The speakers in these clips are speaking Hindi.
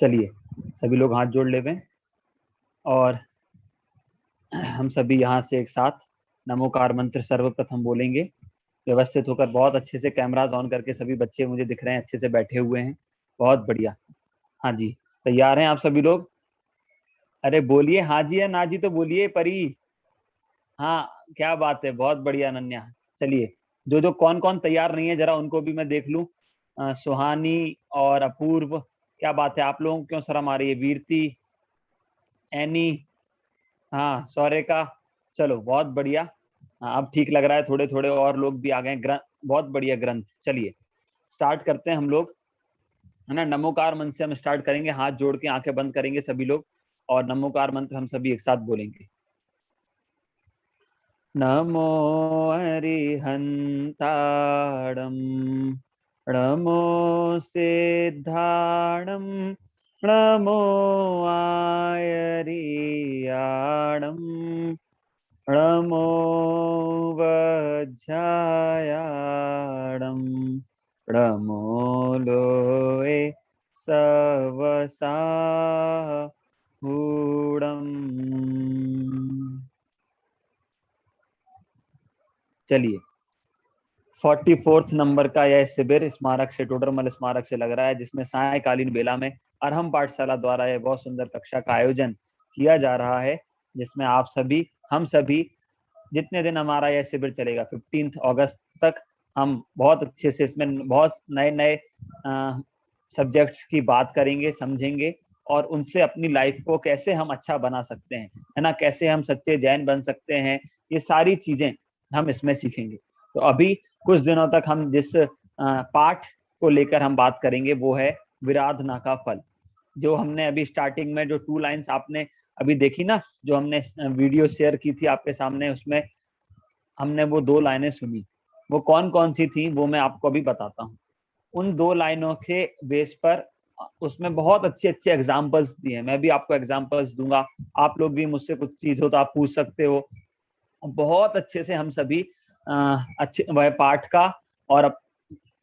चलिए सभी लोग हाथ जोड़ लेवें और हम सभी यहाँ से एक साथ नमोकार मंत्र सर्वप्रथम बोलेंगे। व्यवस्थित होकर बहुत अच्छे से कैमरास ऑन करके, सभी बच्चे मुझे दिख रहे हैं अच्छे से बैठे हुए हैं, बहुत बढ़िया। हाँ जी, तैयार हैं आप सभी लोग? अरे बोलिए हाँ जी या ना जी तो बोलिए परी। हाँ क्या बात है, बहुत बढ़िया अनन्या। चलिए जो जो कौन कौन तैयार नहीं है जरा उनको भी मैं देख लूं। सुहानी और अपूर्व, क्या बात है, आप लोगों को क्यों शर्म आ रही है? वीरती, एनी, हाँ सौरेका, चलो बहुत बढ़िया। हाँ अब ठीक लग रहा है, थोड़े थोड़े और लोग भी आ गए। बहुत बढ़िया ग्रंथ। चलिए स्टार्ट करते हैं हम लोग, है ना। नमोकार मंत्र से हम स्टार्ट करेंगे, हाथ जोड़ के आंखें बंद करेंगे सभी लोग और नमोकार मंत्र हम सभी एक साथ बोलेंगे। नमो अरिहंताणं नमो सिद्धाणं नमो आयरियाणं नमो वज्रायाणं नमो लोए सवसाहूणम्। चलिए 44th नंबर का यह शिविर स्मारक से, टोडरमल स्मारक से लग रहा है, जिसमें सायकालीन बेला में अरहम पाठशाला द्वारा यह बहुत सुंदर कक्षा का आयोजन किया जा रहा है, जिसमें आप सभी, हम सभी, जितने दिन हमारा यह शिविर चलेगा 15 अगस्त तक, हम बहुत अच्छे से इसमें बहुत नए नए सब्जेक्ट्स की बात करेंगे, समझेंगे और उनसे अपनी लाइफ को कैसे हम अच्छा बना सकते हैं, है ना, कैसे हम सच्चे जैन बन सकते हैं, ये सारी चीजें हम इसमें सीखेंगे। तो अभी कुछ दिनों तक हम जिस पाठ को लेकर हम बात करेंगे वो है विराधना का फल। जो हमने अभी स्टार्टिंग में जो 2 लाइन्स आपने अभी देखी ना, जो हमने वीडियो शेयर की थी आपके सामने, उसमें हमने वो 2 लाइनें सुनी, वो कौन कौन सी थी वो मैं आपको अभी बताता हूँ। उन 2 लाइनों के बेस पर उसमें बहुत अच्छे अच्छे एग्जाम्पल्स दिए हैं, मैं भी आपको एग्जाम्पल्स दूंगा, आप लोग भी मुझसे कुछ चीज हो तो आप पूछ सकते हो। बहुत अच्छे से हम सभी अच्छे वह पाठ का और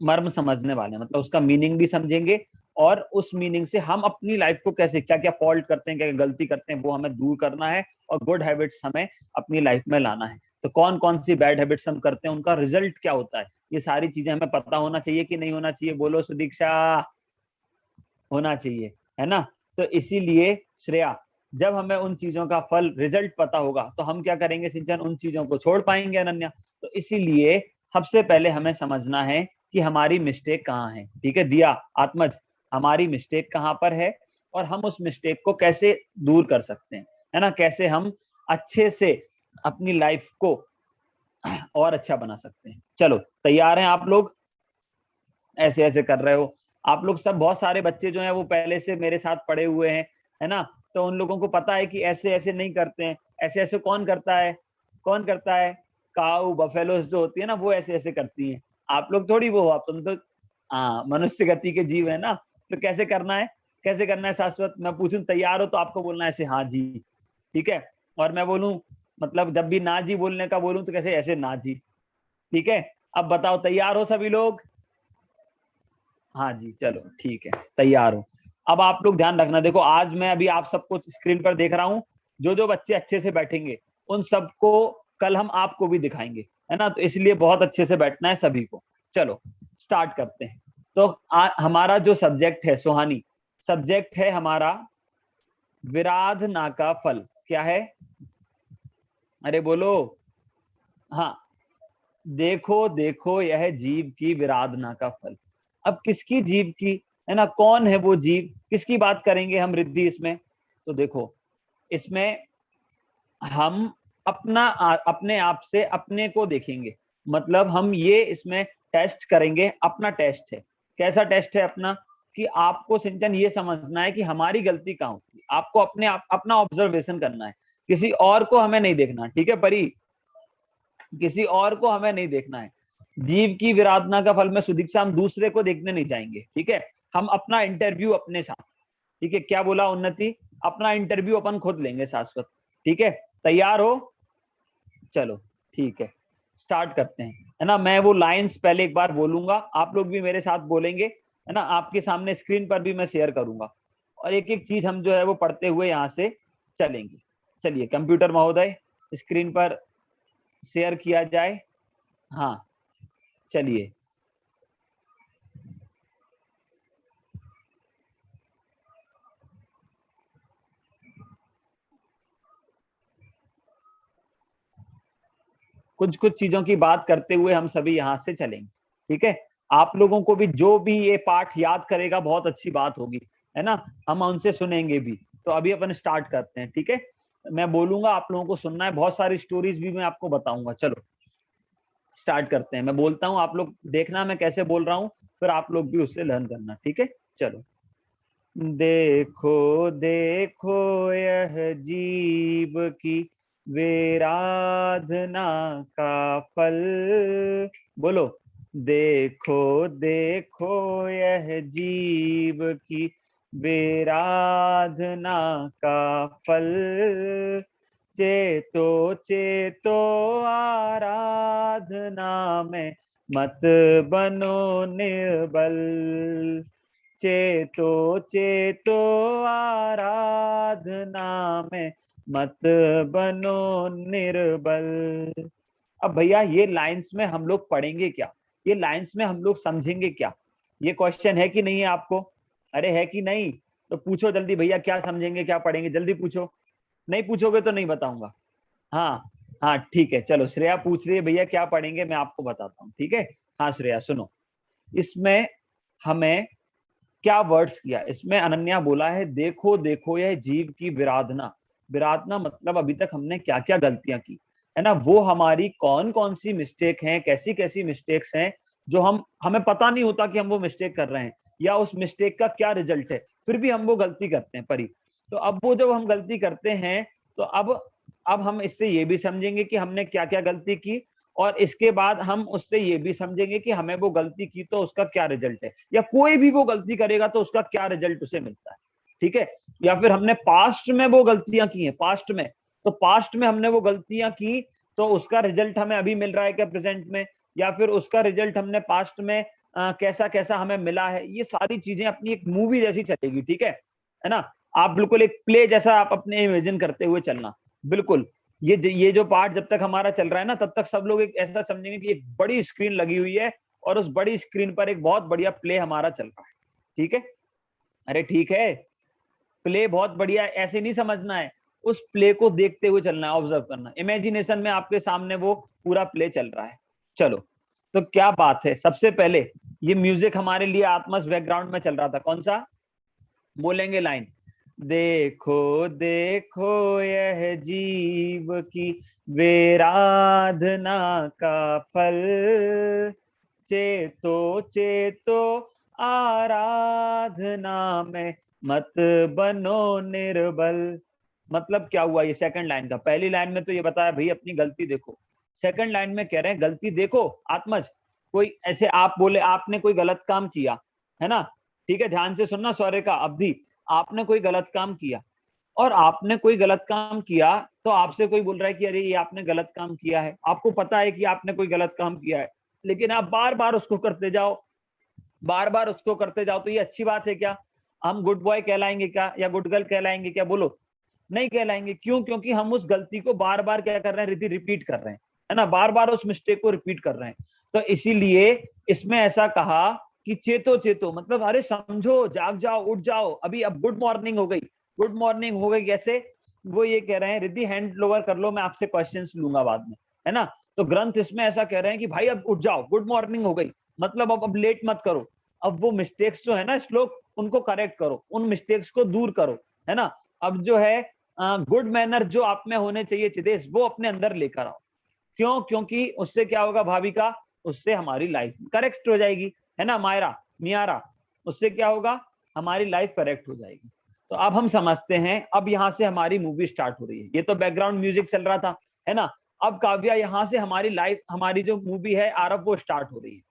मर्म समझने वाले हैं, मतलब उसका मीनिंग भी समझेंगे और उस मीनिंग से हम अपनी लाइफ को कैसे, क्या क्या फॉल्ट करते हैं, क्या क्या गलती करते हैं, वो हमें दूर करना है और गुड हैबिट्स हमें अपनी लाइफ में लाना है। तो कौन कौन सी बैड हैबिट्स हम करते हैं, उनका रिजल्ट क्या होता है, ये सारी चीजें हमें पता होना चाहिए कि नहीं होना चाहिए? बोलो सुदीक्षा। होना चाहिए, है ना। तो इसीलिए श्रेया, जब हमें उन चीजों का फल रिजल्ट पता होगा तो हम क्या करेंगे सिंचन, उन चीजों को छोड़ पाएंगे अनन्या। तो इसीलिए सबसे पहले हमें समझना है कि हमारी मिस्टेक कहाँ है। ठीक है दिया, आत्मज, हमारी मिस्टेक कहाँ पर है और हम उस मिस्टेक को कैसे दूर कर सकते हैं, है ना, कैसे हम अच्छे से अपनी लाइफ को और अच्छा बना सकते हैं। चलो तैयार हैं आप लोग? ऐसे ऐसे कर रहे हो आप लोग सब, बहुत सारे बच्चे जो हैं वो पहले से मेरे साथ पढ़े हुए हैं, है ना, तो उन लोगों को पता है कि ऐसे ऐसे नहीं करते हैं। ऐसे ऐसे कौन करता है? कौन करता है? काऊ बफेलोस जो होती है ना, वो ऐसे ऐसे करती हैं। आप लोग थोड़ी वो हो, आप तुम तो हाँ मनुष्य गति के जीव है ना। तो कैसे करना है, कैसे करना है शाश्वत? मैं पूछूं तैयार हो तो आपको बोलना है ऐसे हाँ जी, ठीक है। और मैं बोलूं, मतलब जब भी ना जी बोलने का बोलूं तो कैसे, ऐसे ना जी, ठीक है। अब बताओ तैयार हो सभी लोग? हाँ जी चलो ठीक है, तैयार हो। अब आप लोग ध्यान रखना, देखो आज मैं अभी आप सबको स्क्रीन पर देख रहा हूँ, जो जो बच्चे अच्छे से बैठेंगे उन सबको कल हम आपको भी दिखाएंगे, है ना, तो इसलिए बहुत अच्छे से बैठना है सभी को। चलो स्टार्ट करते हैं। तो हमारा जो सब्जेक्ट है सुहानी, सब्जेक्ट है हमारा विराधना का फल। क्या है? अरे बोलो। हाँ देखो देखो, यह जीव की विराधना का फल। अब किसकी जीव की, है ना, कौन है वो जीव, किसकी बात करेंगे हम रिद्धि इसमें? तो देखो इसमें हम अपना अपने आप से अपने को देखेंगे, मतलब हम ये इसमें टेस्ट करेंगे, अपना टेस्ट है। कैसा टेस्ट है अपना? कि आपको सिंचन ये समझना है कि हमारी गलती कहाँ होती है, आपको अपने आप अपना ऑब्जर्वेशन करना है, किसी और को हमें नहीं देखना, ठीक है परी, किसी और को हमें नहीं देखना है। जीव की विराधना का फल में सुदीक्षा हम दूसरे को देखने नहीं जाएंगे, ठीक है, हम अपना इंटरव्यू अपने साथ, ठीक है, क्या बोला उन्नति, अपना इंटरव्यू अपन खुद लेंगे शाश्वत, ठीक है। तैयार हो? चलो ठीक है, स्टार्ट करते हैं, है ना। मैं वो लाइंस पहले एक बार बोलूंगा, आप लोग भी मेरे साथ बोलेंगे, है ना, आपके सामने स्क्रीन पर भी मैं शेयर करूंगा और एक एक चीज हम जो है वो पढ़ते हुए यहाँ से चलेंगे। चलिए कंप्यूटर महोदय स्क्रीन पर शेयर किया जाए। हाँ चलिए। कुछ कुछ चीजों की बात करते हुए हम सभी यहाँ से चलेंगे, ठीक है। आप लोगों को भी जो भी ये पाठ याद करेगा बहुत अच्छी बात होगी, है ना, हम उनसे सुनेंगे भी। तो अभी अपन स्टार्ट करते हैं, ठीक है। मैं बोलूंगा, आप लोगों को सुनना है, बहुत सारी स्टोरीज भी मैं आपको बताऊंगा। चलो स्टार्ट करते हैं। मैं बोलता हूँ, आप लोग देखना मैं कैसे बोल रहा हूँ, फिर आप लोग भी उससे लर्न करना, ठीक है। चलो। देखो देखो यह जीव की वेराधना का फल। बोलो, देखो देखो यह जीव की वेराधना का फल। चेतो चेतो आराधना में मत बनो निर्बल। चेतो चेतो आराधना में मत बनो निर्बल। अब भैया ये लाइंस में हम लोग पढ़ेंगे क्या, ये लाइंस में हम लोग समझेंगे क्या, ये क्वेश्चन है कि नहीं है आपको? अरे है कि नहीं? तो पूछो जल्दी भैया, क्या समझेंगे क्या पढ़ेंगे, जल्दी पूछो। नहीं पूछोगे तो नहीं बताऊंगा। हाँ हाँ ठीक है, चलो श्रेया पूछ रही है भैया क्या पढ़ेंगे, मैं आपको बताता हूँ, ठीक है। हाँ श्रेया सुनो, इसमें हमें क्या वर्ड्स किया, इसमें अनन्या बोला है देखो देखो यह जीव की विराधना। विराधना मतलब अभी तक हमने क्या क्या गलतियां की, है ना, वो हमारी कौन कौन सी मिस्टेक हैं, कैसी कैसी मिस्टेक्स हैं, जो हमें पता नहीं होता कि हम वो मिस्टेक कर रहे हैं, या उस मिस्टेक का क्या रिजल्ट है, फिर भी हम वो गलती करते हैं परी। तो अब वो जब हम गलती करते हैं, तो अब हम इससे ये भी समझेंगे कि हमने क्या क्या गलती की, और इसके बाद हम उससे ये भी समझेंगे कि हमें वो गलती की तो उसका क्या रिजल्ट है, या कोई भी वो गलती करेगा तो उसका क्या रिजल्ट उसे मिलता है, ठीक है। या फिर हमने पास्ट में वो गलतियां की हैं, पास्ट में, तो पास्ट में हमने वो गलतियां की तो उसका रिजल्ट हमें अभी मिल रहा है क्या प्रेजेंट में, या फिर उसका रिजल्ट हमने पास्ट में कैसा कैसा हमें मिला है। ये सारी चीजें अपनी एक मूवी जैसी चलेगी, ठीक है ना। आप बिल्कुल एक प्ले जैसा आप अपने इमेजिन करते हुए चलना, बिल्कुल। ये जो पार्ट जब तक हमारा चल रहा है ना, तब तक सब लोग एक ऐसा समझेंगे कि एक बड़ी स्क्रीन लगी हुई है और उस बड़ी स्क्रीन पर एक बहुत बढ़िया प्ले हमारा चल रहा है, ठीक है। अरे ठीक है, प्ले बहुत बढ़िया, ऐसे नहीं समझना है, उस प्ले को देखते हुए चलना है, ऑब्जर्व करना, इमेजिनेशन में आपके सामने वो पूरा प्ले चल रहा है। चलो, तो क्या बात है, सबसे पहले ये म्यूजिक हमारे लिए आत्मस बैकग्राउंड में चल रहा था, कौन सा बोलेंगे लाइन? देखो देखो यह जीव की वेराधना का फल। चेतो चेतो आराधना में मत बनो निर्बल। मतलब क्या हुआ, ये सेकंड लाइन का, पहली लाइन में तो ये बताया भाई अपनी गलती देखो, सेकंड लाइन में कह रहे हैं गलती देखो आत्मज, कोई ऐसे आप बोले आपने कोई गलत काम किया, है ना, ठीक है, ध्यान से सुनना सौर्य का अवधि, आपने कोई गलत काम किया, और आपने कोई गलत काम किया तो आपसे कोई बोल रहा है कि अरे ये आपने गलत काम किया है, आपको पता है कि आपने कोई गलत काम किया है, लेकिन आप बार बार उसको करते जाओ, बार बार उसको करते जाओ, तो ये अच्छी बात है क्या? हम गुड बॉय कहलाएंगे क्या, या गुड गर्ल कहलाएंगे क्या, बोलो? नहीं कहलाएंगे। क्यों? क्योंकि हम उस गलती को बार बार क्या कर रहे हैं, रिपीट कर रहे हैं, है ना, बार बार उस मिस्टेक को रिपीट कर रहे हैं। तो इसीलिए इसमें ऐसा कहा कि चेतो चेतो, मतलब अरे समझो, जाग जाओ, उठ जाओ, अभी अब गुड मॉर्निंग हो गई। गुड मॉर्निंग हो गई कैसे? वो ये कह रहे हैं, रिद्धि हैंड लोअर कर लो, मैं आपसे क्वेश्चंस लूंगा बाद में, है ना। तो ग्रंथ इसमें ऐसा कह रहे हैं कि भाई अब उठ जाओ, गुड मॉर्निंग हो गई, मतलब अब लेट मत करो, अब वो मिस्टेक्स जो है ना श्लोक, उनको करेक्ट करो, उन मिस्टेक्स को दूर करो, है ना। अब जो है गुड मैनर जो आप में होने चाहिए चिदेश, वो अपने अंदर लेकर आओ। क्यों? क्योंकि उससे क्या होगा भाविका, उससे हमारी लाइफ करेक्ट हो जाएगी, है ना मायरा, मियारा, उससे क्या होगा, हमारी लाइफ करेक्ट हो जाएगी। तो अब हम समझते हैं, अब यहाँ से हमारी मूवी स्टार्ट हो रही है, ये तो बैकग्राउंड म्यूजिक चल रहा था, है ना। अब काव्या यहाँ से हमारी लाइफ, हमारी जो मूवी है आरव, वो स्टार्ट हो रही है।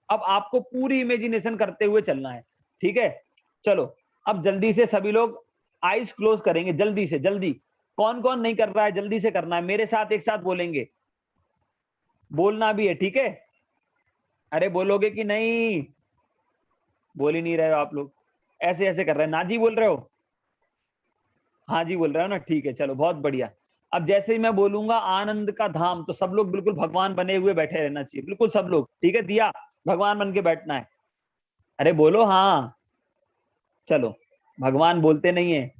अब आपको पूरी इमेजिनेशन करते हुए चलना है, ठीक है। चलो, अब जल्दी से सभी लोग आईज क्लोज करेंगे, जल्दी से जल्दी, कौन कौन नहीं कर रहा है जल्दी से करना है, मेरे साथ एक साथ बोलेंगे, बोलना भी है, ठीक है। अरे बोलोगे कि नहीं? बोल ही नहीं रहे हो आप लोग, ऐसे ऐसे कर रहे हैं, नाजी बोल रहे हो? हाँ जी बोल रहे हो ना, ठीक है, चलो बहुत बढ़िया। अब जैसे ही मैं बोलूंगा आनंद का धाम, तो सब लोग बिल्कुल भगवान बने हुए बैठे रहना चाहिए, बिल्कुल सब लोग, ठीक है, दिया भगवान बन के बैठना है। अरे बोलो हाँ। चलो, भगवान बोलते नहीं है,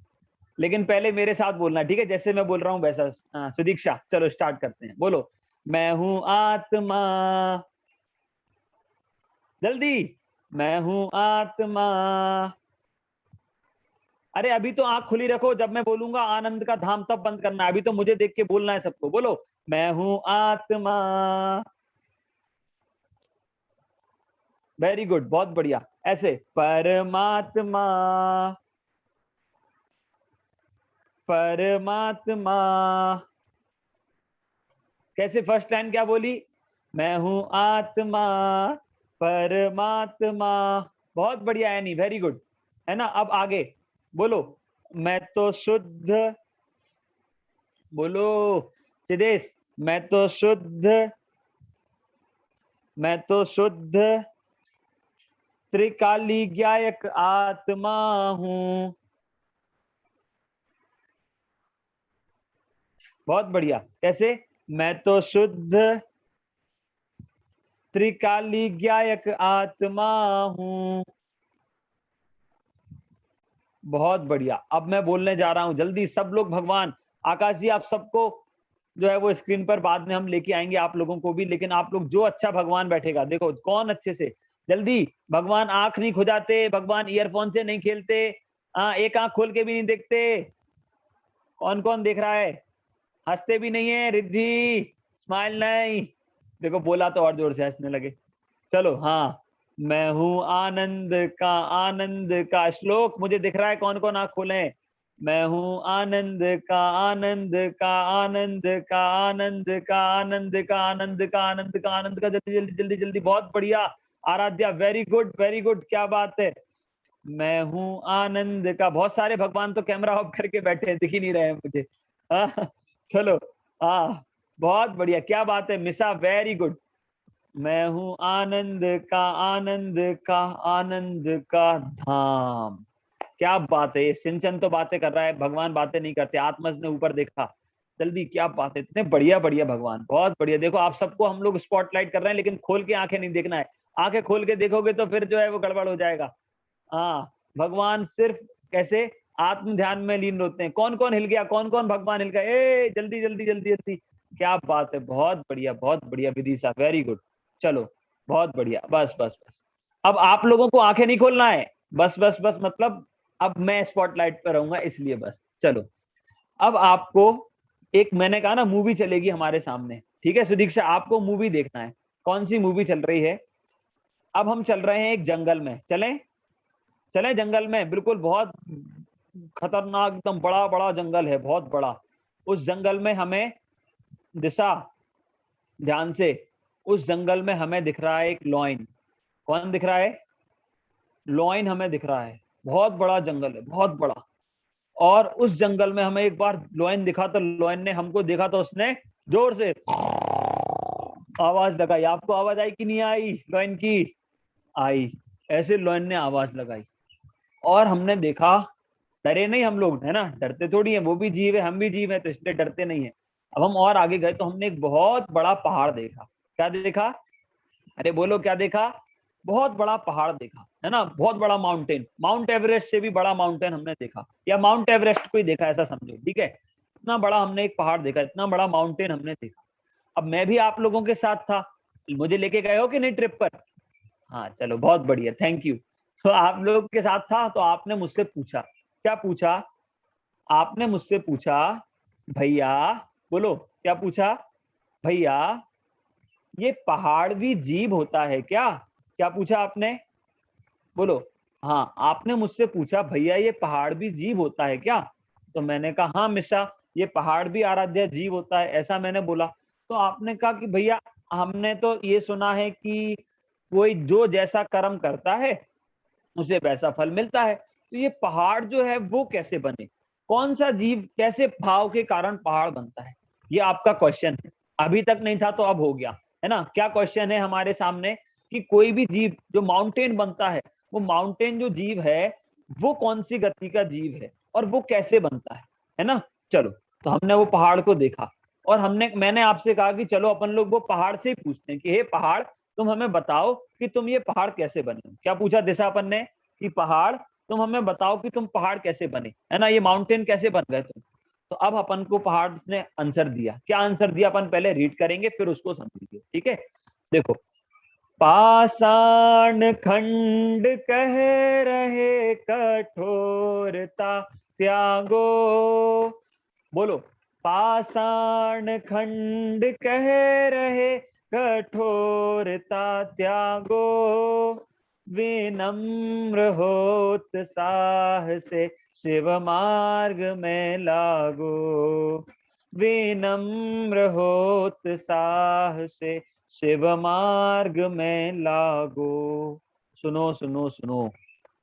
लेकिन पहले मेरे साथ बोलना, ठीक है, जैसे मैं बोल रहा हूँ वैसा। हाँ, सुदीक्षा, चलो स्टार्ट करते हैं, बोलो। मैं हूं आत्मा, जल्दी। मैं हूं आत्मा। अरे अभी तो आंख खुली रखो, जब मैं बोलूंगा आनंद का धाम तब बंद करना है, अभी तो मुझे देख के बोलना है सबको, बोलो। मैं हूं आत्मा। वेरी गुड, बहुत बढ़िया। ऐसे, परमात्मा, परमात्मा। कैसे, फर्स्ट लाइन क्या बोली? मैं हूं आत्मा, परमात्मा। बहुत बढ़िया है, नहीं, वेरी गुड, है ना। अब आगे बोलो। मैं तो शुद्ध, बोलो सिद्धेश। मैं तो शुद्ध, मैं तो शुद्ध त्रिकाली ज्ञायक आत्मा हूं। बहुत बढ़िया। कैसे? मैं तो शुद्ध त्रिकाली ज्ञायक आत्मा हूं। बहुत बढ़िया। अब मैं बोलने जा रहा हूं, जल्दी सब लोग भगवान। आकाश जी, आप सबको जो है वो स्क्रीन पर बाद में हम लेके आएंगे, आप लोगों को भी, लेकिन आप लोग जो अच्छा भगवान बैठेगा, देखो कौन अच्छे से, जल्दी। भगवान आंख नहीं खुजाते, भगवान ईयरफोन से नहीं खेलते, एक आंख खोल के भी नहीं देखते। कौन कौन देख रहा है? हंसते भी नहीं है, रिद्धि स्माइल नहीं। देखो बोला तो और जोर से हंसने लगे। चलो हाँ। मैं हूं आनंद का, आनंद का श्लोक मुझे दिख रहा है, कौन कौन आंख खोले? मैं हूं आनंद का, आनंद का, आनंद का, आनंद का, आनंद का, आनंद का, आनंद का, आनंद का, जल्दी जल्दी जल्दी जल्दी, बहुत बढ़िया। Aaradhya, very good very good, क्या बात है। मैं हूं आनंद का। बहुत सारे भगवान तो कैमरा ऑफ करके बैठे हैं, दिख ही नहीं रहे हैं मुझे। चलो, हाँ, बहुत बढ़िया, क्या बात है मिसा, वेरी गुड। मैं हूं आनंद का, आनंद का, आनंद का धाम। क्या बात है, ये सिंचन तो बातें कर रहा है, भगवान बातें नहीं करते। आत्मज ने ऊपर देखा, जल्दी, क्या बात है, इतने बढ़िया बढ़िया भगवान, बहुत बढ़िया। देखो आप सबको हम लोग स्पॉटलाइट कर रहे हैं, लेकिन खोल के आंखें नहीं देखना है। आंखें खोल के देखोगे तो फिर जो है वो गड़बड़ हो जाएगा। हाँ, भगवान सिर्फ कैसे आत्म ध्यान में लीन होते हैं। कौन कौन हिल गया, कौन कौन भगवान हिल गया? ए जल्दी जल्दी जल्दी जल्दी। क्या बात है, बहुत बढ़िया विदिशा, वेरी गुड। चलो, बहुत बढ़िया, बस बस बस। अब आप लोगों को आंखें नहीं खोलना है, बस बस बस, मतलब अब मैं स्पॉटलाइट पर रहूंगा इसलिए बस। चलो, अब आपको एक, मैंने कहा ना मूवी चलेगी हमारे सामने, ठीक है सुदीक्षा, आपको मूवी देखना है। कौन सी मूवी चल रही है? अब हम चल रहे हैं एक जंगल में, चलें? चलें जंगल में, बिल्कुल बहुत खतरनाक, एकदम बड़ा बड़ा जंगल है, बहुत बड़ा। उस जंगल में हमें दिशा, ध्यान से, उस जंगल में हमें दिख रहा है एक लॉइन। कौन दिख रहा है? लॉइन हमें दिख रहा है। बहुत बड़ा जंगल है, बहुत बड़ा। और उस जंगल में हमें एक बार लॉइन दिखा, तो लॉइन ने हमको देखा, तो उसने जोर से आवाज लगाई। आपको आवाज आई कि नहीं आई लॉइन की? आई। ऐसे लॉइन ने आवाज लगाई, और हमने देखा, डरे नहीं हम लोग, है ना, डरते थोड़ी है, वो भी जीव है, हम भी जीव है, तो इसलिए डरते नहीं है। अब हम और आगे गए तो हमने एक बहुत बड़ा पहाड़ देखा। क्या देखा? अरे बोलो, क्या देखा? बहुत बड़ा पहाड़ देखा, है ना, बहुत बड़ा माउंटेन, माउंट एवरेस्ट से भी बड़ा माउंटेन हमने देखा, या माउंट एवरेस्ट को ही देखा, ऐसा समझो, ठीक है। इतना बड़ा हमने एक पहाड़ देखा, इतना बड़ा माउंटेन हमने देखा। अब मैं भी आप लोगों के साथ था, मुझे लेके गए हो कि नहीं ट्रिप पर? हाँ चलो, बहुत बढ़िया, थैंक यू। तो आप लोग के साथ था, तो आपने मुझसे पूछा, क्या पूछा? आपने मुझसे पूछा, भैया, बोलो क्या पूछा? भैया, ये पहाड़ भी जीव होता है क्या? क्या पूछा आपने? बोलो। हाँ, आपने मुझसे पूछा, भैया ये पहाड़ भी जीव होता है क्या? तो मैंने कहा, हाँ मिश्रा, ये पहाड़ भी आराध्या जीव होता है, ऐसा मैंने बोला। तो आपने कहा कि भैया, हमने तो ये सुना है कि कोई जो जैसा कर्म करता है उसे वैसा फल मिलता है, तो ये पहाड़ जो है वो कैसे बने? कौन सा जीव, कैसे भाव के कारण पहाड़ बनता है? ये आपका क्वेश्चन है। अभी तक नहीं था तो अब हो गया, है ना। क्या क्वेश्चन है हमारे सामने? कि कोई भी जीव जो माउंटेन बनता है, वो माउंटेन जो जीव है वो कौन सी गति का जीव है और वो कैसे बनता है? है ना। चलो, तो हमने वो पहाड़ को देखा और मैंने आपसे कहा कि चलो अपन लोग वो पहाड़ से ही पूछते हैं कि हे पहाड़, तुम हमें बताओ कि तुम ये पहाड़ कैसे बने। क्या पूछा दिशा अपन ने कि पहाड़, तुम हमें बताओ कि तुम पहाड़ कैसे बने, है ना, ये माउंटेन कैसे बन गए तुम। तो अब अपन को पहाड़ ने आंसर दिया। क्या आंसर दिया अपन पहले रीड करेंगे, फिर उसको समझेंगे, ठीक है। देखो, पाषाण खंड कह रहे कठोरता त्यागो। बोलो, पाषाण खंड कह रहे कठोरता त्यागो, विनम्र होत साहसे शिव मार्ग में लागो। विनम्र होत साहसे शिव मार्ग में लागो। सुनो सुनो सुनो,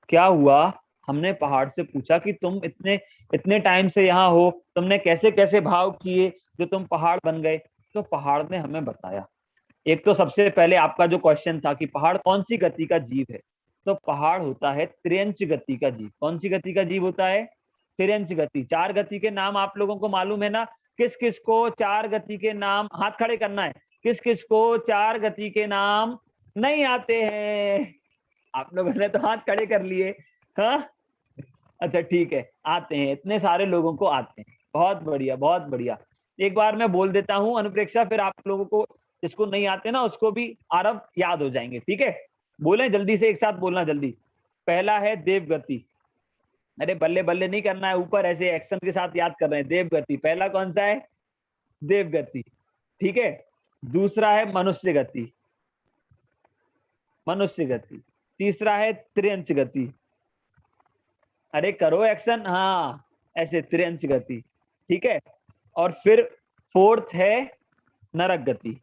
क्या हुआ, हमने पहाड़ से पूछा कि तुम इतने इतने टाइम से यहाँ हो, तुमने कैसे कैसे भाव किए जो तुम पहाड़ बन गए। तो पहाड़ ने हमें बताया। एक तो सबसे पहले आपका जो क्वेश्चन था कि पहाड़ कौन सी गति का जीव है, तो पहाड़ होता है त्रियंच गति का जीव। कौन सी गति का जीव होता है? त्रियंच गति। चार गति के नाम आप लोगों को मालूम है ना? किस किस को चार गति के नाम, हाथ खड़े करना है, किस किस को चार गति के नाम नहीं आते हैं? आप लोगों ने तो हाथ खड़े कर लिए। हाँ, अच्छा ठीक है, आते हैं, इतने सारे लोगों को आते हैं, बहुत बढ़िया बहुत बढ़िया। एक बार मैं बोल देता हूँ अनुप्रेक्षा, फिर आप लोगों को जिसको नहीं आते ना उसको भी आरव याद हो जाएंगे, ठीक है। बोले जल्दी से, एक साथ बोलना जल्दी। पहला है देवगति। अरे बल्ले बल्ले नहीं करना है, ऊपर ऐसे एक्शन के साथ याद कर रहे हैं। देवगति पहला कौन सा है? देवगति, ठीक है। दूसरा है मनुष्य गति, मनुष्य गति। तीसरा है त्रियंच गति। अरे करो एक्शन, हाँ ऐसे त्रियंच गति, ठीक है। और फिर फोर्थ है नरक गति।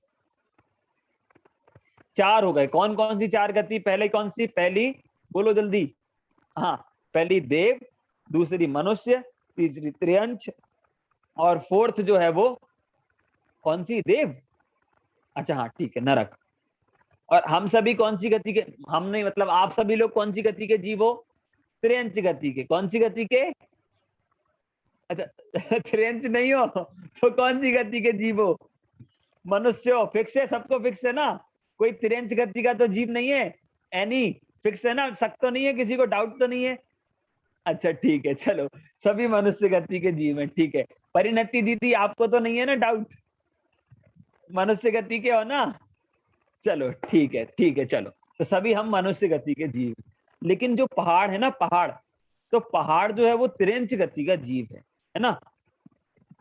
चार हो गए। कौन कौन सी चार गति? पहले कौन सी? पहली बोलो जल्दी। हाँ, पहली देव, दूसरी मनुष्य, तीसरी त्रियंच, और फोर्थ जो है वो कौन सी? देव। अच्छा हाँ ठीक है, नरक। और हम सभी कौन सी गति के? हम नहीं, मतलब आप सभी लोग कौन सी गति के जीव हो? त्रियंच गति के। कौन सी गति के? अच्छा त्रियंच नहीं हो तो कौन सी गति के जीव हो? मनुष्य हो। फिक्स है, सबको फिक्स है ना? कोई त्रियंच गति का तो जीव नहीं है। एनी फिक्स है ना? शक तो नहीं है, किसी को डाउट तो नहीं है? अच्छा ठीक है, चलो सभी मनुष्य गति के जीव हैं, ठीक है। परिणति दीदी आपको तो नहीं है ना डाउट? मनुष्य गति के हो ना? चलो ठीक है ठीक है, चलो तो सभी हम मनुष्य गति के जीव। लेकिन जो पहाड़ है ना, पहाड़, तो पहाड़ जो है वो त्रियंच गति का जीव है ना।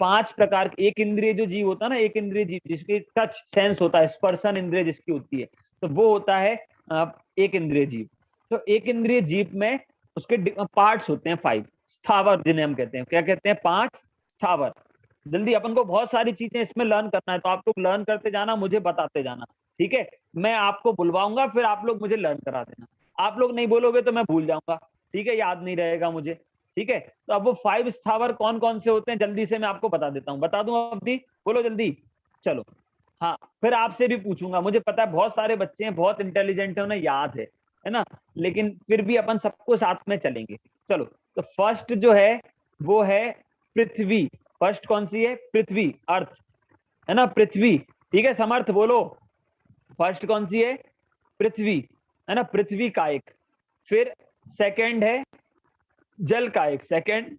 पांच प्रकार के एक इंद्रिय जो जीव होता है ना, एक इंद्रिय जीव जिसकी टच सेंस होता है, स्पर्शन इंद्रिय जिसकी होती है, तो वो होता है एक इंद्रिय जीव। तो एक इंद्रिय जीव में उसके पार्ट्स होते हैं 5 स्थावर, जिन्हें हम कहते हैं, क्या कहते हैं? 5 स्थावर। जल्दी, अपन को बहुत सारी चीजें इसमें लर्न करना है, तो आप लोग लर्न करते जाना, मुझे बताते जाना, ठीक है। मैं आपको बुलवाऊंगा, फिर आप लोग मुझे लर्न करा देना। आप लोग नहीं बोलोगे तो मैं भूल जाऊंगा, ठीक है, याद नहीं रहेगा मुझे, ठीक है। तो अब वो 5 स्थावर कौन कौन से होते हैं जल्दी से मैं आपको बता देता हूँ। बता दूं अवधि? बोलो जल्दी। चलो, हाँ, फिर आपसे भी पूछूंगा। मुझे पता है बहुत सारे बच्चे हैं, बहुत इंटेलिजेंट है, उन्हें याद है ना, लेकिन फिर भी अपन सबको साथ में चलेंगे। चलो, तो फर्स्ट जो है वो है पृथ्वी। फर्स्ट कौन सी है? पृथ्वी, अर्थ, है ना, पृथ्वी, ठीक है। समर्थ बोलो, फर्स्ट कौन सी है? पृथ्वी, है ना, पृथ्वी का एक। फिर सेकंड है जल का एक, सेकंड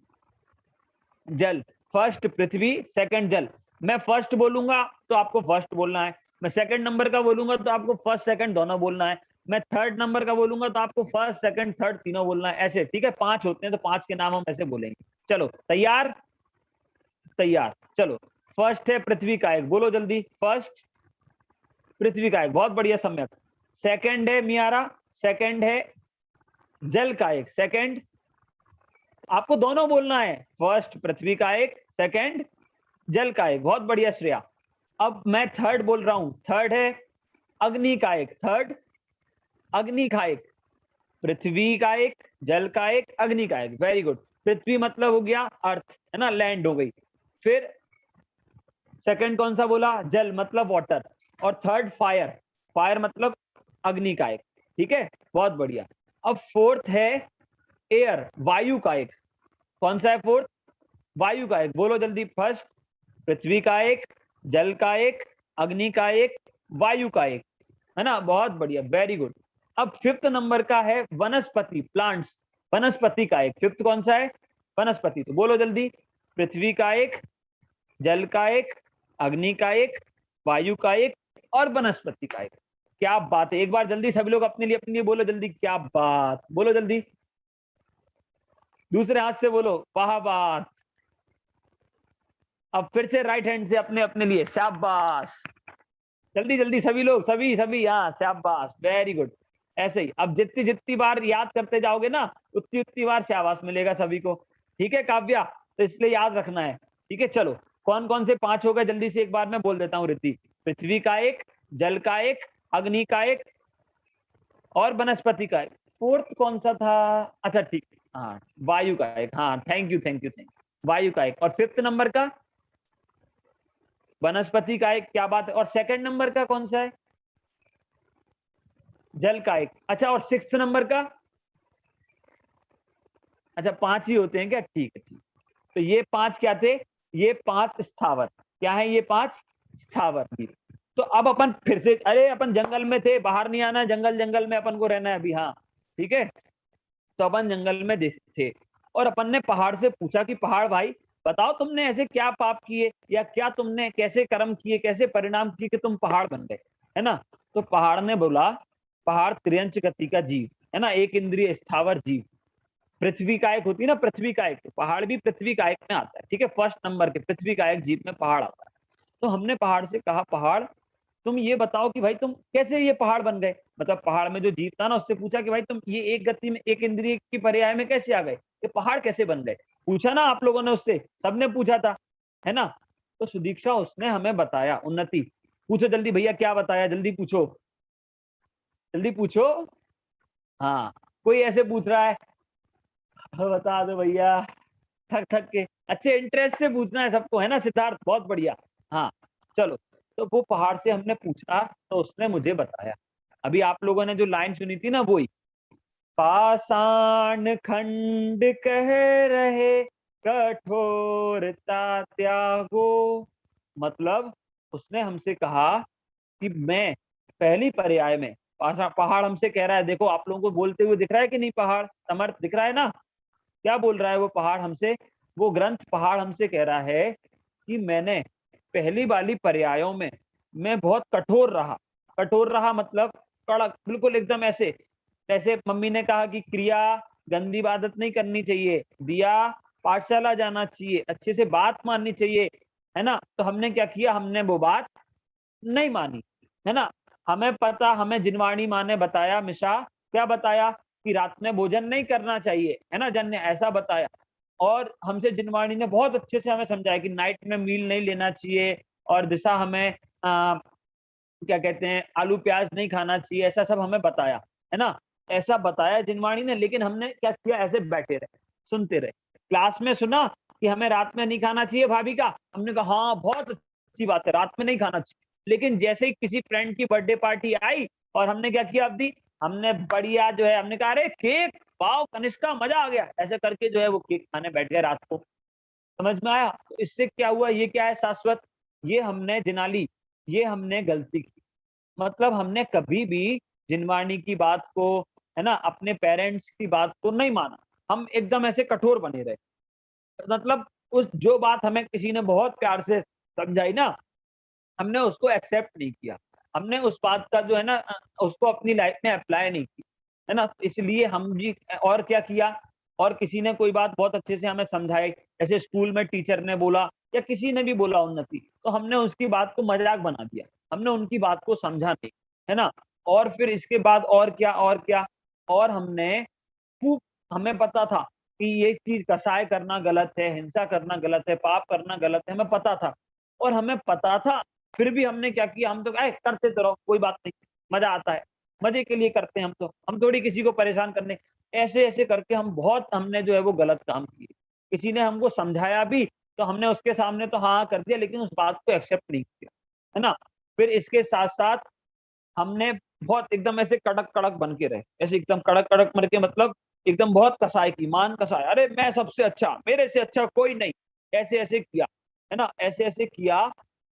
जल। फर्स्ट पृथ्वी, सेकंड जल। मैं फर्स्ट बोलूंगा तो आपको फर्स्ट बोलना है, मैं सेकंड नंबर का बोलूंगा तो आपको फर्स्ट सेकंड दोनों बोलना है, मैं थर्ड नंबर का बोलूंगा तो आपको फर्स्ट सेकंड थर्ड तीनों बोलना है, ऐसे, ठीक है। 5 होते हैं तो 5 के नाम हम ऐसे बोलेंगे। चलो, तैयार? तैयार, चलो। फर्स्ट है पृथ्वी का एक, बोलो जल्दी। फर्स्ट पृथ्वी का एक, बहुत बढ़िया, सम्यक। सेकंड है मियारा, सेकंड है जल का एक, सेकंड, आपको दोनों बोलना है, फर्स्ट पृथ्वी का एक, सेकंड जल का एक, बहुत बढ़िया श्रेया। अब मैं थर्ड बोल रहा हूं, थर्ड है अग्नि का एक, थर्ड अग्नि का एक, पृथ्वी का एक, जल का एक, अग्नि का एक, वेरी गुड। पृथ्वी मतलब हो गया अर्थ, है ना, लैंड हो गई। फिर सेकंड कौन सा बोला? जल मतलब वाटर। और थर्ड फायर, फायर मतलब अग्नि का एक, ठीक है, बहुत बढ़िया। अब फोर्थ है एयर, वायु का एक। कौन सा है फोर्थ? वायु का एक, बोलो जल्दी। फर्स्ट पृथ्वी का एक, जल का एक, अग्नि का एक, वायु का एक, है ना, बहुत बढ़िया, वेरी गुड। अब फिफ्थ नंबर का है वनस्पति, प्लांट्स, वनस्पति का एक। फिफ्थ कौन सा है? वनस्पति। तो बोलो जल्दी, पृथ्वी का एक, जल का एक, अग्नि का एक, वायु का एक और वनस्पति का एक। क्या बात है, एक बार जल्दी सभी लोग अपने लिए बोलो जल्दी, क्या बात, बोलो जल्दी, दूसरे हाथ से बोलो, वाह बात। अब फिर से राइट हैंड से अपने अपने लिए, शाबाश, जल्दी जल्दी सभी लोग, सभी सभी, हाँ शाबाश, वेरी गुड। ऐसे ही अब जितनी जितनी बार याद करते जाओगे ना, उतनी उतनी बार शाबाश मिलेगा सभी को। ठीक है काव्या, तो इसलिए याद रखना है। ठीक है, चलो कौन कौन से 5 हो गए जल्दी से एक बार मैं बोल देता हूँ रिद्धि। पृथ्वी का एक, जल का एक, अग्नि का एक और वनस्पति का एक। फोर्थ कौन सा था? अच्छा ठीक, हाँ वायु का एक, हाँ thank you thank you thank you, वायु का एक। और फिफ्थ नंबर का वनस्पति का एक, क्या बात है। और सेकंड नंबर का कौन सा है? जल का एक। अच्छा, और सिक्स्थ नंबर का? अच्छा 5 ही होते हैं क्या? ठीक है ठीक। तो ये 5 क्या थे? ये 5 स्थावर। क्या है ये? 5 स्थावर भी। तो अब अपन फिर से, अरे अपन जंगल में थे, बाहर नहीं आना, जंगल जंगल में अपन को रहना है अभी, हाँ ठीक है। तो अपन जंगल में थे और अपन ने पहाड़ से पूछा कि पहाड़ भाई बताओ, तुमने ऐसे क्या पाप किए या क्या तुमने कैसे कर्म किए, कैसे परिणाम किए कि तुम पहाड़ बन गए, है ना। तो पहाड़ ने बोला, पहाड़ त्रियंच गति का जीव है ना, एक इंद्रिय स्थावर जीव, पृथ्वी का एक होती है ना, पृथ्वी का एक, पहाड़ भी पृथ्वी का एक में आता है। ठीक है, फर्स्ट नंबर के पृथ्वी का एक जीव में पहाड़ आता है। तो हमने पहाड़ से कहा, पहाड़ तुम ये बताओ कि भाई तुम कैसे ये पहाड़ बन गए। मतलब पहाड़ में जो जीव था ना, उससे पूछा कि भाई तुम ये एक गति में, एक इंद्रिय की पर्याय में कैसे आ गए, ये पहाड़ कैसे बन गए। पूछा ना आप लोगों ने उससे, सबने पूछा था, है ना। तो सुदीक्षा उसने हमें बताया। उन्नति पूछो जल्दी भैया, क्या बताया, जल्दी पूछो, जल्दी पूछो। हाँ, कोई ऐसे पूछ रहा है, बता दो भैया, थक थक के, अच्छे इंटरेस्ट से पूछना है सबको, है ना सिद्धार्थ, बहुत बढ़िया। हाँ चलो, तो वो पहाड़ से हमने पूछा तो उसने मुझे बताया। अभी आप लोगों ने जो लाइन सुनी थी ना, वही, पाषाण खंड कह रहे कठोरता त्यागो। मतलब उसने हमसे कहा कि मैं पहली पर्याय में, पहाड़ हमसे कह रहा है, देखो आप लोगों को बोलते हुए दिख रहा है कि नहीं, पहाड़ समर्थ दिख रहा है ना, क्या बोल रहा है वो पहाड़ हमसे, वो ग्रंथ पहाड़ हमसे कह रहा है कि मैंने पहली वाली पर्यायों में मैं बहुत कठोर रहा। कठोर रहा मतलब कड़क, बिल्कुल एकदम ऐसे, जैसे मम्मी ने कहा कि क्रिया गंदी आदत नहीं करनी चाहिए, दिया पाठशाला जाना चाहिए, अच्छे से बात माननी चाहिए, है ना। तो हमने क्या किया, हमने वो बात नहीं मानी, है ना। हमें पता, हमें जिनवाणी माँ ने बताया, मिशा क्या बताया कि रात में भोजन नहीं करना चाहिए, है ना, जन ने ऐसा बताया। और हमसे जिनवाणी ने बहुत अच्छे से हमें समझाया कि नाइट में मील नहीं लेना चाहिए, और दिशा हमें क्या कहते हैं, आलू प्याज नहीं खाना चाहिए, ऐसा सब हमें बताया, है ना। ऐसा बताया जिनवाणी ने, लेकिन हमने क्या किया, ऐसे बैठे रहे, सुनते रहे। क्लास में सुना कि हमें रात में नहीं खाना चाहिए भाभी का, हमने कहा हाँ बहुत अच्छी बात है, रात में नहीं खाना चाहिए। लेकिन जैसे ही किसी फ्रेंड की बर्थडे पार्टी आई और हमने क्या किया अवधि, हमने बढ़िया जो है, हमने कहा अरे केक, वाओ कनिष्का मजा आ गया, ऐसे करके जो है वो केक खाने बैठ गए रात को। समझ में आया? तो इससे क्या हुआ, ये क्या है शाश्वत, ये हमने जिनाली, ये हमने गलती की। मतलब हमने कभी भी जिनवाणी की बात को, है ना, अपने पेरेंट्स की बात को नहीं माना, हम एकदम ऐसे कठोर बने रहे। मतलब उस जो बात हमें किसी ने बहुत प्यार से समझाई ना, हमने उसको एक्सेप्ट नहीं किया, हमने उस बात का जो है ना उसको अपनी लाइफ में अप्लाई नहीं किया, है ना। इसलिए हम भी और क्या किया, और किसी ने कोई बात बहुत अच्छे से हमें समझाई, ऐसे स्कूल में टीचर ने बोला या किसी ने भी बोला उन्नति, तो हमने उसकी बात को मजाक बना दिया, हमने उनकी बात को समझा नहीं, है ना। और फिर इसके बाद और क्या, और क्या, और हमने खूब, हमें पता था कि ये चीज कसाय करना गलत है, हिंसा करना गलत है, पाप करना गलत है, हमें पता था। और हमें पता था, फिर भी हमने क्या किया, हम तो करते तो रहो, कोई बात नहीं, मजा आता है, मजे के लिए करते हैं हम तो, हम थोड़ी किसी को परेशान करने। ऐसे ऐसे करके हम बहुत, हमने जो है वो गलत काम किए। किसी ने हमको समझाया भी तो हमने उसके सामने तो हाँ कर दिया, लेकिन उस बात को एक्सेप्ट नहीं किया, है ना। फिर इसके साथ साथ हमने बहुत एकदम ऐसे कड़क कड़क बन के रहे, ऐसे एकदम कड़क कड़क बन के, मतलब एकदम बहुत कसाई की मान, कसाई, अरे मैं सबसे अच्छा, मेरे से अच्छा कोई नहीं, ऐसे ऐसे किया, है ना, ऐसे ऐसे किया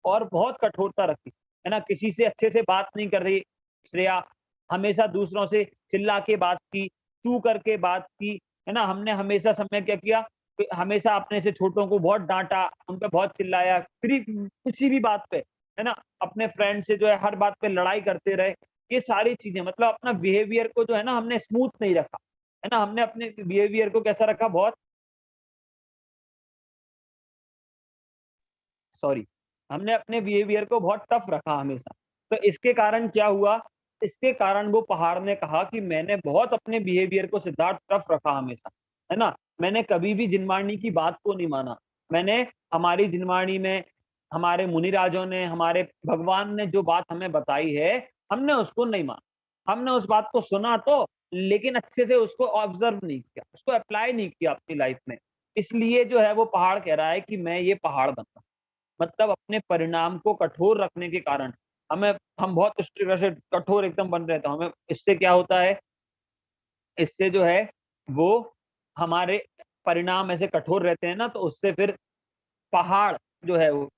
और बहुत कठोरता रखी, है ना, किसी से अच्छे से बात नहीं कर रही श्रेया, हमेशा दूसरों से चिल्ला के बात की, तू करके बात की, है ना, हमने हमेशा समय क्या किया, हमेशा अपने से छोटों को बहुत डांटा, उन पे बहुत चिल्लाया, फिर किसी भी बात पे, है ना, अपने फ्रेंड से जो है हर बात पे लड़ाई करते रहे। ये सारी चीजें मतलब अपना बिहेवियर को जो है ना हमने स्मूथ नहीं रखा, है ना, हमने अपने बिहेवियर को कैसा रखा, बहुत सॉरी, हमने अपने बिहेवियर को बहुत टफ रखा हमेशा। तो इसके कारण क्या हुआ, इसके कारण वो पहाड़ ने कहा कि मैंने बहुत अपने बिहेवियर को सिद्धार्थ टफ रखा हमेशा, है ना, मैंने कभी भी जिनवाणी की बात को नहीं माना, मैंने हमारी जिनवाणी में हमारे मुनिराजों ने, हमारे भगवान ने जो बात हमें बताई है, हमने उसको नहीं माना, हमने उस बात को सुना तो, लेकिन अच्छे से उसको ऑब्जर्व नहीं किया, उसको अप्लाई नहीं किया अपनी लाइफ में। इसलिए जो है वो पहाड़ कह रहा है कि मैं ये पहाड़ बना, मतलब अपने परिणाम को कठोर रखने के कारण हमें, हम बहुत वैसे कठोर एकदम बन रहे, तो हमें इससे क्या होता है, इससे जो है वो हमारे परिणाम ऐसे कठोर रहते हैं ना, तो उससे फिर पहाड़ जो है वो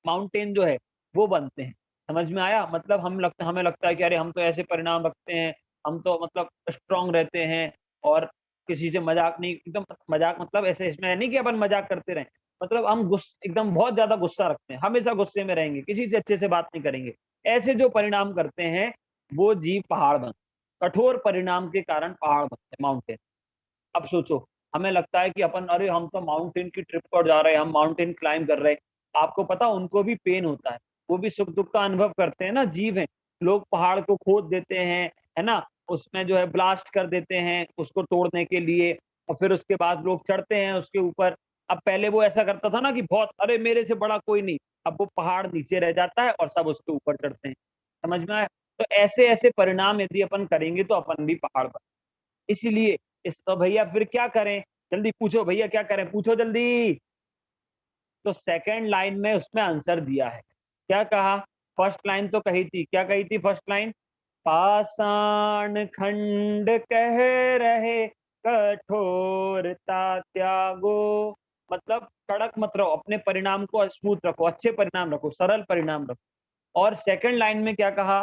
माउंटेन जो है वो बनते हैं। समझ में आया, मतलब हमें लगता है कि अरे हम तो ऐसे परिणाम रखते हैं, हम तो मतलब स्ट्रांग रहते हैं और किसी से मजाक नहीं, एकदम मजाक मतलब ऐसे इसमें है नहीं कि अपन मजाक करते रहें, मतलब हम एकदम बहुत ज्यादा गुस्सा रखते हैं, हमेशा गुस्से में रहेंगे, किसी से अच्छे से बात नहीं करेंगे, ऐसे जो परिणाम करते हैं वो जीव पहाड़ बन, कठोर परिणाम के कारण पहाड़ बनते हैं, माउंटेन। अब सोचो, हमें लगता है कि अपन अरे हम तो माउंटेन की ट्रिप पर जा रहे हैं, हम माउंटेन क्लाइंब कर रहे हैं, आपको पता उनको भी पेन होता है, वो भी सुख दुख का अनुभव करते हैं ना, जीव हैं, लोग पहाड़ को खोद देते हैं, है ना, उसमें जो है ब्लास्ट कर देते हैं उसको तोड़ने के लिए, और फिर उसके बाद लोग चढ़ते हैं उसके ऊपर। अब पहले वो ऐसा करता था ना कि बहुत अरे मेरे से बड़ा कोई नहीं, अब वो पहाड़ नीचे रह जाता है और सब उसके ऊपर चढ़ते हैं। समझ में आया, तो ऐसे ऐसे परिणाम यदि अपन करेंगे तो अपन भी पहाड़ बन, इसीलिए इस तो भैया फिर क्या करें, जल्दी पूछो भैया क्या करें, पूछो जल्दी। तो सेकंड लाइन में उसमें आंसर दिया है, क्या कहा, फर्स्ट लाइन तो कही थी, क्या कही थी फर्स्ट लाइन, पाषाण खंड कह रहे कठोरता त्यागो, मतलब कड़क मत रहो, अपने परिणाम को स्मूथ रखो, अच्छे परिणाम रखो, सरल परिणाम रखो। और सेकंड लाइन में क्या कहा,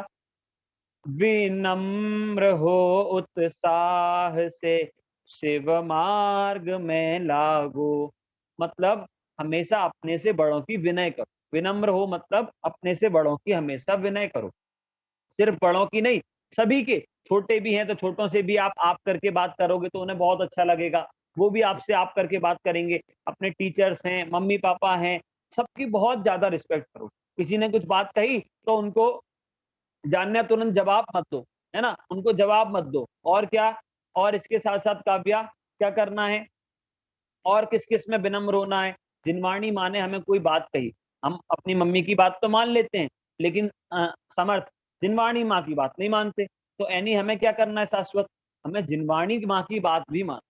विनम्र हो उत्साह से शिव मार्ग में लागो, मतलब हमेशा अपने से बड़ों की विनय करो, विनम्र हो मतलब अपने से बड़ों की हमेशा विनय करो, सिर्फ बड़ों की नहीं, सभी के, छोटे भी हैं तो छोटों से भी आप करके बात करोगे तो उन्हें बहुत अच्छा लगेगा, वो भी आपसे आप करके बात करेंगे, अपने टीचर्स हैं, मम्मी पापा हैं, सबकी बहुत ज्यादा रिस्पेक्ट करो, किसी ने कुछ बात कही तो उनको जानना तुरंत जवाब मत दो, है ना, उनको जवाब मत दो, और क्या, और इसके साथ साथ काव्या क्या करना है, और किस किस में विनम्र होना है, जिनवाणी माँ ने हमें कोई बात कही, हम अपनी मम्मी की बात तो मान लेते हैं, लेकिन समर्थ जिनवाणी माँ की बात नहीं मानते, तो ऐनी हमें क्या करना है शाश्वत, हमें जिनवाणी माँ की बात भी मान,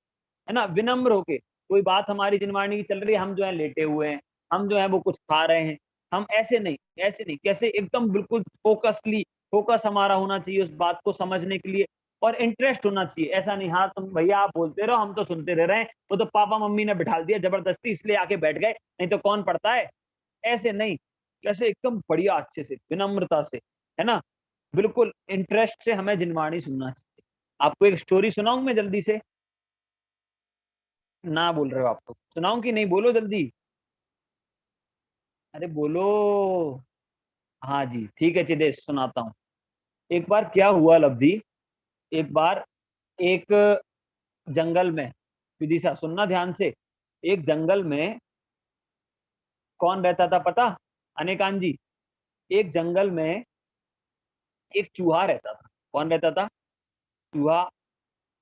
है ना, विनम्र होके, कोई बात हमारी जिनवाणी की चल रही है, हम जो है लेटे हुए हैं, हम जो है वो कुछ खा रहे हैं, हम ऐसे नहीं, ऐसे नहीं, कैसे एकदम बिल्कुल फोकसली, फोकस हमारा होना चाहिए उस बात को समझने के लिए, और इंटरेस्ट होना चाहिए, ऐसा नहीं हाँ तुम भैया आप बोलते रहो हम तो सुनते रह रहे हैं, वो तो पापा मम्मी ने बिठा दिया जबरदस्ती इसलिए आके बैठ गए, नहीं तो कौन पढ़ता है, ऐसे नहीं, कैसे एकदम बढ़िया अच्छे से विनम्रता से, है ना, बिल्कुल इंटरेस्ट से हमें जिनवाणी सुनना चाहिए। आपको एक स्टोरी सुनाऊं मैं जल्दी से, ना बोल रहे हो आप तो, सुनाऊं कि नहीं, बोलो जल्दी, अरे बोलो, हाँ जी ठीक है चिदेश सुनाता हूँ। एक बार क्या हुआ लब्धि, एक बार एक जंगल में, विदिशा सुनना ध्यान से, एक जंगल में कौन रहता था पता, अनेकान जी, एक जंगल में एक चूहा रहता था, कौन रहता था, चूहा,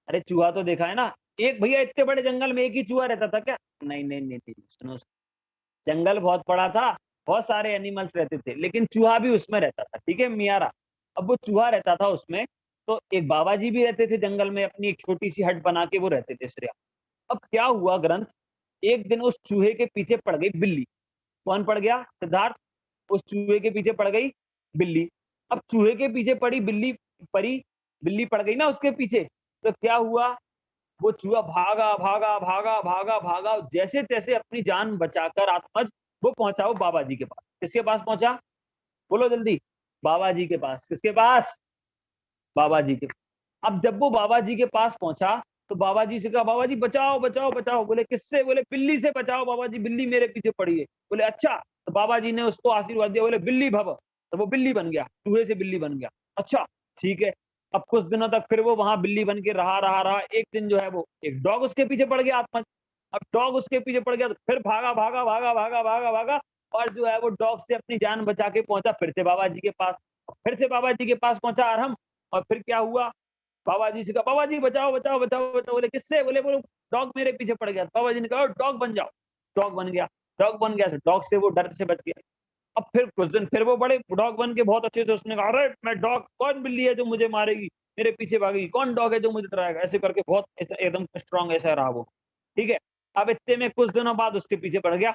अरे चूहा तो देखा है ना, एक भैया इतने बड़े जंगल में एक ही चूहा रहता था क्या, नहीं नहीं नहीं, नहीं सुनो, जंगल बहुत बड़ा था, बहुत सारे एनिमल्स रहते थे, लेकिन चूहा भी उसमें रहता था, ठीक है मियारा, अब वो चूहा रहता था उसमें, तो एक बाबा जी भी रहते थे जंगल में, अपनी एक छोटी सी हट बना के वो रहते थे श्रेया। अब क्या हुआ ग्रंथ, एक दिन उस चूहे के पीछे पड़ गई बिल्ली, कौन पड़ गया सिद्धार्थ, उस चूहे के पीछे पड़ गई बिल्ली, अब चूहे के पीछे पड़ी बिल्ली, पड़ी बिल्ली पड़ गई ना उसके पीछे, तो क्या हुआ, वो चूहा भागा भागा भागा भागा भागा और जैसे तैसे अपनी जान बचाकर आत्मज वो पहुंचा वो बाबा जी के पास। किसके पास पहुंचा? बोलो जल्दी। बाबा जी के पास। किसके पास? बाबा जी के। अब जब वो बाबा जी के पास पहुंचा तो बाबा जी से कहा, बाबा जी बचाओ बचाओ बचाओ। बोले किससे? बोले बिल्ली से बचाओ बाबा जी, बिल्ली मेरे पीछे पड़ी है। बोले अच्छा। तो बाबा जी ने उसको आशीर्वाद दिया, बोले बिल्ली भव। तो वो बिल्ली बन गया, चूहे से बिल्ली बन गया। अच्छा ठीक है। अब कुछ दिनों तक फिर वो वहां बिल्ली बन के रहा रहा रहा। एक दिन जो है वो एक डॉग उसके पीछे पड़ गया आत्मा। अब डॉग उसके पीछे पड़ गया तो फिर भागा भागा भागा भागा भागा भागा और जो है वो डॉग से अपनी जान बचा के पहुंचा फिर से बाबा जी के पास। फिर से बाबा जी के पास पहुंचा अरहम। और फिर क्या हुआ? बाबा जी से कहा, बाबा जी बचाओ बचाओ बचाओ बचाओ। बोले किससे? बोले वो डॉग मेरे पीछे पड़ गया। बाबा जी ने कहा डॉग बन जाओ। डॉग बन गया। डॉग बन गया तो डॉग से वो डर से बच गया। अब फिर कुछ दिन फिर वो बड़े डॉग बन के बहुत अच्छे से उसने कहा, अरे मैं डॉग, कौन बिल्ली है जो मुझे मारेगी, मेरे पीछे भागेगी, कौन डॉग है जो मुझे डराएगा? ऐसे करके बहुत ऐसा एकदम स्ट्रांग ऐसा रहा वो। ठीक है। अब इतने में कुछ दिनों बाद उसके पीछे पड़ गया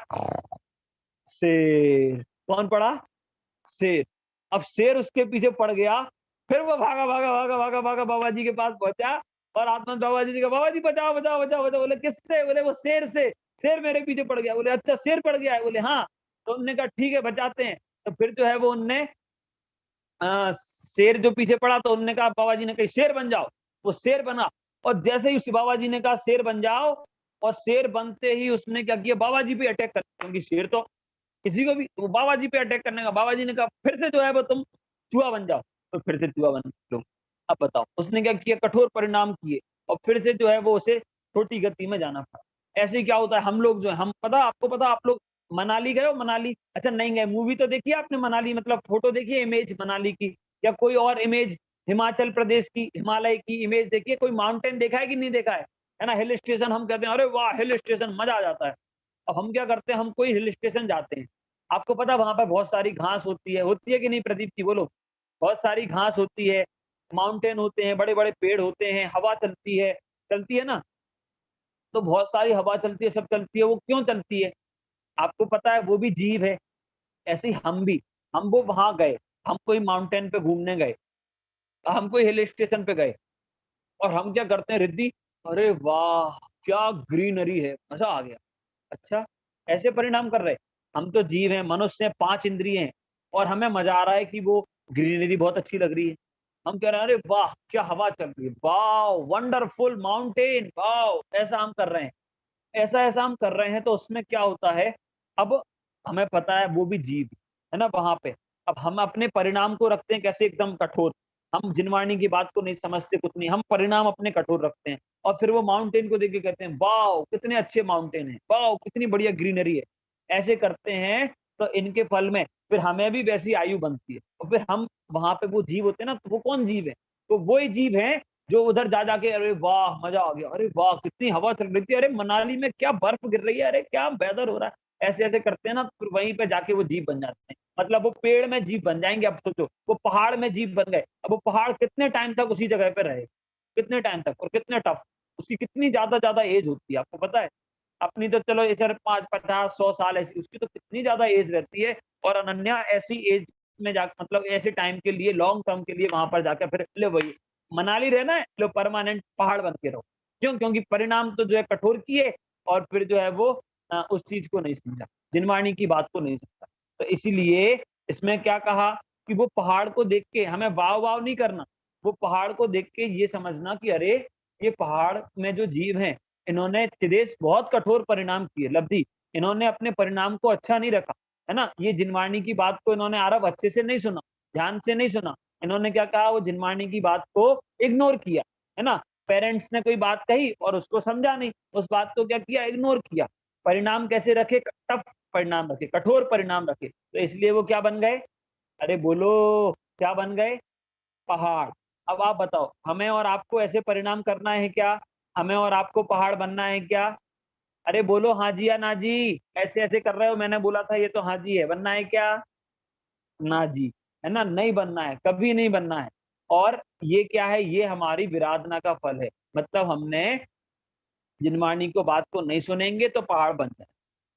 शेर। कौन पड़ा? शेर। अब शेर उसके पीछे पड़ गया। फिर वो भागा भागा भागा भागा भागा बाबा जी के पास पहुंचा और आत्मा बाबा जी ने कहा, बाबा जी बचाओ बचाओ बचाओ बचाओ। बोले किससे? बोले वो शेर से। शेर मेरे पीछे पड़ गया। बोले अच्छा शेर पड़ गया है? बोले हाँ। तो उन्होंने कहा ठीक है बचाते हैं। तो फिर जो है वो उनने शेर जो पीछे पड़ा तो उन्होंने कहा, बाबा जी ने कहा शेर बन जाओ। वो शेर बना। और जैसे ही उस बाबा जी ने कहा शेर बन जाओ और शेर बनते ही उसने क्या किया, बाबा जी पे अटैक कर, क्योंकि शेर तो किसी को भी, तो बाबा जी पे अटैक करने का। बाबा जी ने कहा फिर से जो है वो तुम चूहा बन जाओ। तो फिर से चूहा बन लो। अब बताओ उसने क्या किया, कठोर परिणाम किए और फिर से जो है वो उसे छोटी गति में जाना पड़ा। ऐसे क्या होता है हम लोग जो है, हम पता आपको पता, आप लोग मनाली गए हो? मनाली अच्छा नहीं गए, मूवी तो देखी है आपने मनाली, मतलब फोटो देखी है इमेज मनाली की, या कोई और इमेज हिमाचल प्रदेश की, हिमालय की इमेज देखी है? कोई माउंटेन देखा है कि नहीं देखा है ना? हिल स्टेशन हम कहते हैं अरे वाह हिल स्टेशन मजा आ जाता है। अब हम क्या करते हैं, हम कोई हिल स्टेशन जाते हैं, आपको पता है वहां पर बहुत सारी घास होती है कि नहीं प्रदीप जी बोलो? बहुत सारी घास होती है, माउंटेन होते हैं, बड़े बड़े पेड़ होते हैं, हवा चलती है ना? तो बहुत सारी हवा चलती है, सब चलती है, वो क्यों चलती है? आपको पता है वो भी जीव है। ऐसे ही हम भी, हम वो वहां गए, हम कोई माउंटेन पे घूमने गए, हम कोई हिल स्टेशन पे गए और हम क्या करते हैं रिद्धि, अरे वाह क्या ग्रीनरी है, मजा आ गया। अच्छा, ऐसे परिणाम कर रहे। हम तो जीव हैं, मनुष्य हैं, 5 इंद्रिय हैं और हमें मजा आ रहा है कि वो ग्रीनरी बहुत अच्छी लग रही है। हम कह रहे हैं अरे वाह क्या हवा चल रही है, वाओ वंडरफुल माउंटेन, वाओ, ऐसा हम कर रहे हैं। ऐसा हम कर रहे हैं तो उसमें क्या होता है, अब हमें पता है वो भी जीव है ना वहां पे। अब हम अपने परिणाम को रखते हैं कैसे, एकदम कठोर। हम जिनवाणी की बात को नहीं समझते कुछ नहीं, हम परिणाम अपने कठोर रखते हैं और फिर वो माउंटेन को देख के कहते हैं वाओ कितने अच्छे माउंटेन है, वाओ कितनी बढ़िया ग्रीनरी है। ऐसे करते हैं तो इनके फल में फिर हमें भी वैसी आयु बनती है और फिर हम वहां पे वो जीव होते हैं ना, तो वो कौन जीव है? तो वही जीव है जो उधर जा जाके अरे वाह मजा आ गया, अरे वाह कितनी हवा चल रही थी, अरे मनाली में क्या बर्फ गिर रही है, अरे क्या वेदर हो रहा है। ऐसे ऐसे करते हैं ना, तो फिर वहीं पे जाके वो जीव बन जाते हैं। मतलब वो पेड़ में जीव बन जाएंगे। अब सोचो वो पहाड़ में जीव बन गए, अब वो पहाड़ कितने टाइम तक उसी जगह पे रहे, कितने टाइम तक और कितने टफ, उसकी कितनी ज्यादा ज्यादा एज होती है आपको पता है? अपनी तो चलो इधर 5, 50, 100 साल ऐसी, उसकी तो कितनी ज्यादा एज रहती है। और अनन्या ऐसी एज में जा, मतलब ऐसे टाइम के लिए, लॉन्ग टर्म के लिए वहां पर जाकर फिर ले वही मनाली रहना है, लो परमानेंट पहाड़ बन के रहो। क्यों? क्योंकि परिणाम तो जो है कठोर किए और फिर जो है वो उस चीज को नहीं समझा, जिनवाणी की बात को नहीं समझा। तो इसीलिए इसमें क्या कहा कि वो पहाड़ को देख के हमें वाव वाव नहीं करना, वो पहाड़ को देख के ये समझना कि अरे ये पहाड़ में जो जीव हैं इन्होंने त्रिदेश बहुत कठोर परिणाम किए, लब्धि इन्होंने अपने परिणाम को अच्छा नहीं रखा, है ना? ये जिनवाणी की बात को इन्होंने आरब अच्छे से नहीं सुना, ध्यान से नहीं सुना। इन्होंने क्या कहा, वो जिनवाणी की बात को इग्नोर किया, है ना? पेरेंट्स ने कोई बात कही और उसको समझा नहीं, उस बात को क्या किया, इग्नोर किया। परिणाम कैसे रखे, टफ परिणाम रखे, कठोर परिणाम रखे, तो इसलिए वो क्या बन गए, अरे बोलो क्या बन गए, पहाड़। अब आप बताओ हमें और आपको ऐसे परिणाम करना है क्या? हमें और आपको पहाड़ बनना है क्या? अरे बोलो हाँ जी या ना जी। ऐसे ऐसे कर रहे हो, मैंने बोला था ये तो हाँ जी है, बनना है क्या? ना जी, है ना? नहीं बनना है, कभी नहीं बनना है। और ये क्या है, ये हमारी विराधना का फल है। मतलब हमने जिनवाणी को बात को नहीं सुनेंगे तो पहाड़ बन जाए,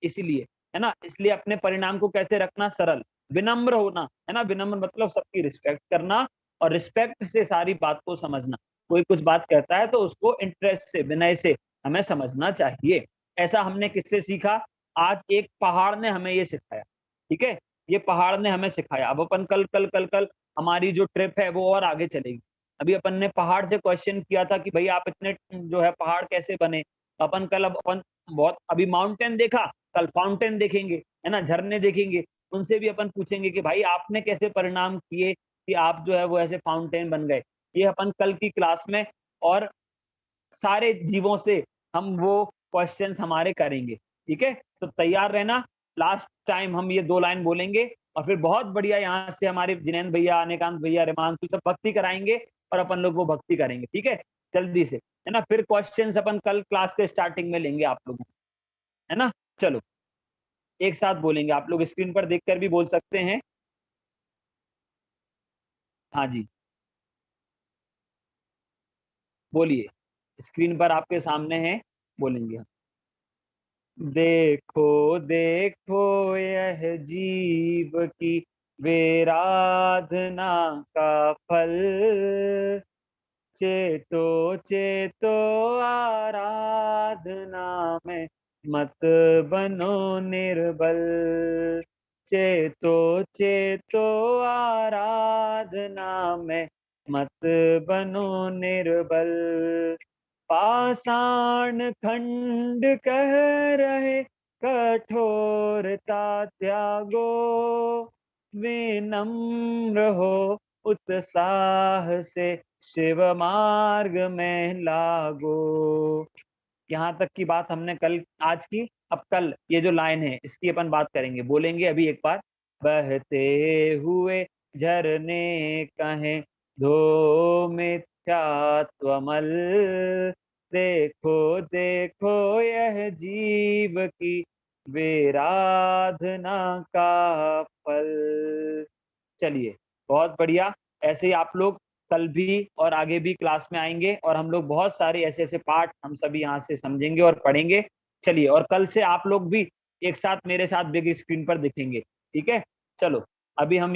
इसीलिए, है ना? इसलिए अपने परिणाम को कैसे रखना, सरल, विनम्र होना, है ना? विनम्र मतलब सबकी रिस्पेक्ट करना और रिस्पेक्ट से सारी बात को समझना। कोई कुछ बात कहता है तो उसको इंटरेस्ट से, विनय से हमें समझना चाहिए। ऐसा हमने किससे सीखा? आज एक पहाड़ ने हमें ये सिखाया, ठीक है? ये पहाड़ ने हमें सिखाया। अब अपन कल कल कल कल हमारी जो ट्रिप है वो और आगे चलेगी। अभी अपन ने पहाड़ से क्वेश्चन किया था कि भाई आप इतने जो है पहाड़ कैसे बने? अपन कल अब अपन बहुत अभी माउंटेन देखा, कल फाउंटेन देखेंगे, है ना? झरने देखेंगे, उनसे भी अपन पूछेंगे कि भाई आपने कैसे परिणाम किए कि आप जो है वो ऐसे फाउंटेन बन गए? ये अपन कल की क्लास में और सारे जीवों से हम वो क्वेश्चंस हमारे करेंगे, ठीक है? तो तैयार रहना, लास्ट टाइम हम ये 2 लाइन बोलेंगे और फिर बहुत बढ़िया यहाँ से हमारे जिनेंद्र भैया, अनिकांत भैया, रेमांशु सब भक्ति कराएँगे और अपन लोग वो भक्ति करेंगे, ठीक है? जल्दी से, है ना? फिर क्वेश्चंस अपन कल क्लास के स्टार्टिंग में लेंगे आप लोगों, है ना? चलो, एक साथ बोलेंगे, आप लोग स्क्रीन पर देखकर भी बोल सकते हैं। हाँ जी, बोलिए। स्क्रीन पर आपके सामने है, बोलेंगे हम। देखो देखो यह जीव की वेराधना का फल, चेतो चेतो आराधना में मत बनो निर्बल। चेतो चेतो आराधना में मत बनो निर्बल। पाषाण खंड कह रहे कठोरता त्यागो, विनम्र हो उत्साह से शिव मार्ग में लागो। यहाँ तक की बात हमने कल आज की। अब कल ये जो लाइन है इसकी अपन बात करेंगे, बोलेंगे अभी एक बार। बहते हुए झरने कहें धो मिथ्यात्वमल, देखो देखो यह जीव की वेराधना का फल। चलिए, बहुत बढ़िया। ऐसे ही आप लोग कल भी और आगे भी क्लास में आएँगे और हम लोग बहुत सारे ऐसे-ऐसे पाठ हम सभी यहाँ से समझेंगे और पढ़ेंगे। चलिए, और कल से आप लोग भी एक साथ मेरे साथ बिग स्क्रीन पर दिखेंगे, ठीक है? चलो, अभी हम